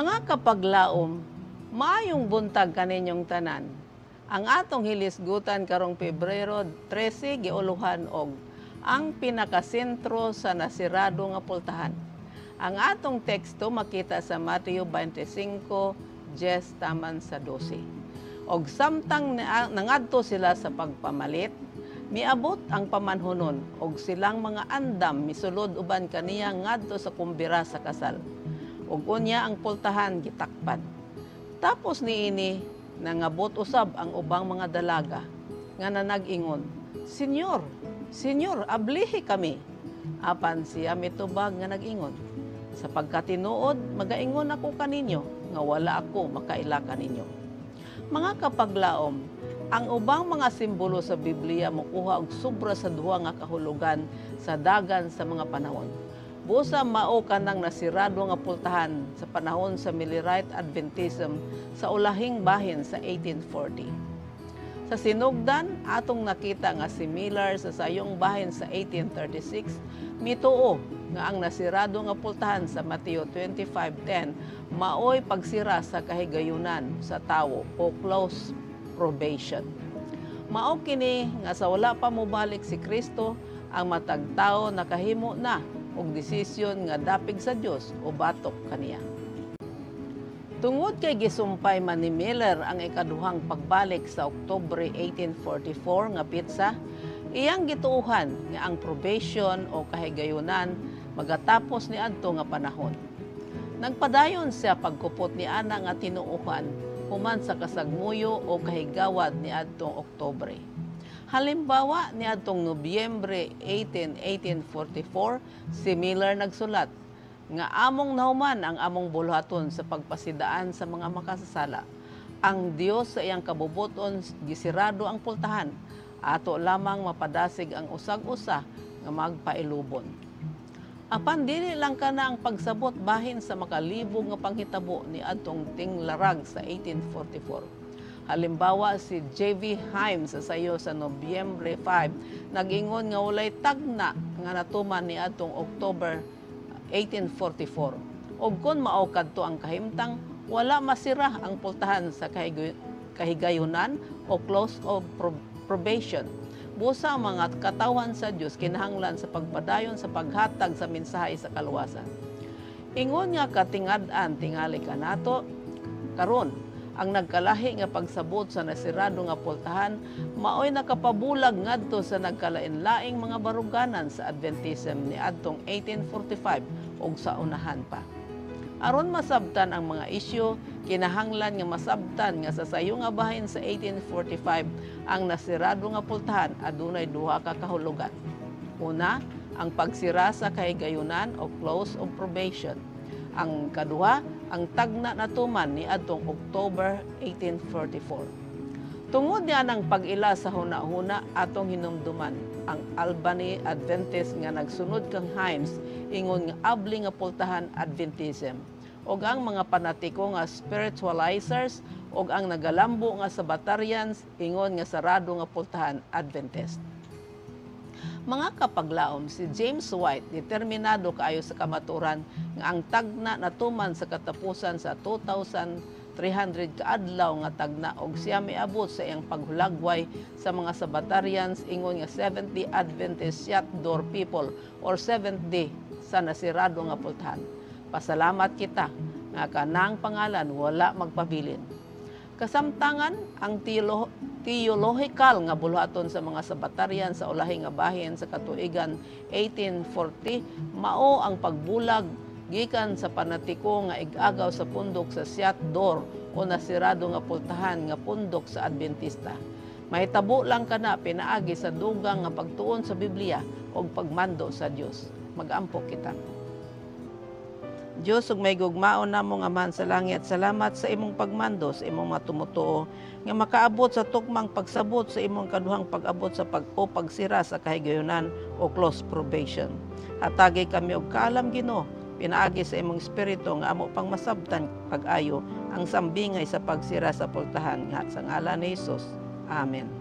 Mga kapaglaom, maayong buntag kaninyong tanan. Ang atong hilisgutan karong Pebrero 13 giuluhan og ang pinakasentro sa nasirado nga pultahan. Ang atong teksto makita sa Mateo 25:10 taman sa 12. Og samtang nangadto sila sa pagpamalit, miabot ang pamanhunon og silang mga andam misulod uban kaniya ngadto sa kumbira sa kasal. Ug unya ang pultahan gitakpan. Tapos niini nangabot usab ang ubang mga dalaga nga nanag-ingon, "Senyor, Senyor, ablihi kami." Apan siya mitubag nga nag-ingon, "Sapagkat tinuod magaingon ako kaninyo nga wala ako makaila kaninyo." Mga kapaglaom, ang ubang mga simbolo sa Biblia mokuha og sobra sa duha nga kahulugan sa dagan sa mga panahon. Busa mao kanang nasirado nga pultahan sa panahon sa Millerite Adventism sa ulahing bahin sa 1840. Sa sinugdan, atong nakita nga similar sa sayong bahin sa 1836, mituo nga ang nasirado nga pultahan sa Mateo 25:10 maoy pagsira sa kahigayunan sa tawo o close probation. Mao kini nga sa wala pa mobalik si Kristo, ang matag tawo nakahimo na og desisyon nga dapig sa Dios o batok kaniya. Tungod kay gisumpay man ni Miller ang ikaduhang pagbalik sa Oktubre 1844 nga pitsa, iyang gituuhan nga ang probation o kahigayunan magatapos ni adto nga panahon. Nagpadayon siya pagkupot ni ana nga tinuuhan human sa kasagmuyo o kahigawad ni adtong Oktubre. Halimbawa, ni adtong Nobyembre 18, 1844, si Miller nagsulat nga among nahuman ang among buluhaton sa pagpasidaan sa mga makasasala. Ang Dios sa iyang kabubuton gisirado ang pultahan, ato lamang mapadasig ang usag-usa nga magpailubon. Apan dili lang kana ang pagsabot bahin sa makalibog nga panghitabo ni adtong tinglarag sa 1844. Halimbawa, si J.V. Himes sa sayo sa Nobyembre 5, nag-ingon nga walay tagna nga natuman ni atong October 1844. Og kun mao kadto ang kahimtang, wala masira ang pultahan sa kahigayunan o close of probation. Busa ang mga katawan sa Dios kinahanglan sa pagpadayon sa paghatag sa mensahe sa kaluwasan. Ingon nga katingad-an tingali kanato karon, ang nagkalahi nga pagsabot sa nasirado nga pultahan maoy nakapabulag ngadto sa nagkalain-laing mga baruganan sa Adventism ni adtong 1845 ug sa unahan pa. Aron masabtan ang mga isyu, kinahanglan nga masabtan nga sa sayo nga bahin sa 1845 ang nasirado nga pultahan adunay duha ka kahulugan. Una, ang pagsira sa kahigayunan o close of probation. Ang kaduha, ang tagna natuman ni adtong October 1844. Tungod niya ng pag-ila sa huna-huna atong hinumduman, ang Albany Adventist nga nagsunod kang Himes ingon nga abli nga pultahan Adventism, og ang mga panatiko nga spiritualizers og ang nagalambo nga Sabbatarians ingon nga sarado nga pultahan Adventist. Mga kapaglaom, si James White determinado kaayo sa kamaturan nga ang tagna natuman sa katapusan sa 2,300 kaadlaw nga tagna og siya miabot sa iyang paghulagway sa mga Sabbatarians ingon nga 70 Adventist Shut Door People or 7th day sa nasirado nga pultahan. Pasalamat kita nga kanang pangalan wala magpabilin. Kasamtangan ang theological nga buluhaton sa mga Sabbatarian sa ulahi nga bahin sa katuigan 1840 mao ang pagbulag gikan sa panatiko nga ig-agaw sa pundok sa Shut Door o nasirado nga pultahan nga pundok sa Adventista. Mahitabo lang kana pinaagi sa dugang nga pagtuon sa Biblia o pagmando sa Dios. Mag-ampo kita. Diyos, ug may gugmaon namong Amahan sa langit, salamat sa imong pagmando sa imong matumutuo nga makaabot sa tukmang pagsabot sa imong kaduhang pag-abot sa pagsira sa kahigayunan o close probation. Hatagi kami og kaalam Ginoo, pinaagi sa imong espiritu nga amo pang masabtan pag-ayo ang sambingay sa pagsira sa pultahan nga sa ngalan ni Hesus. Amen.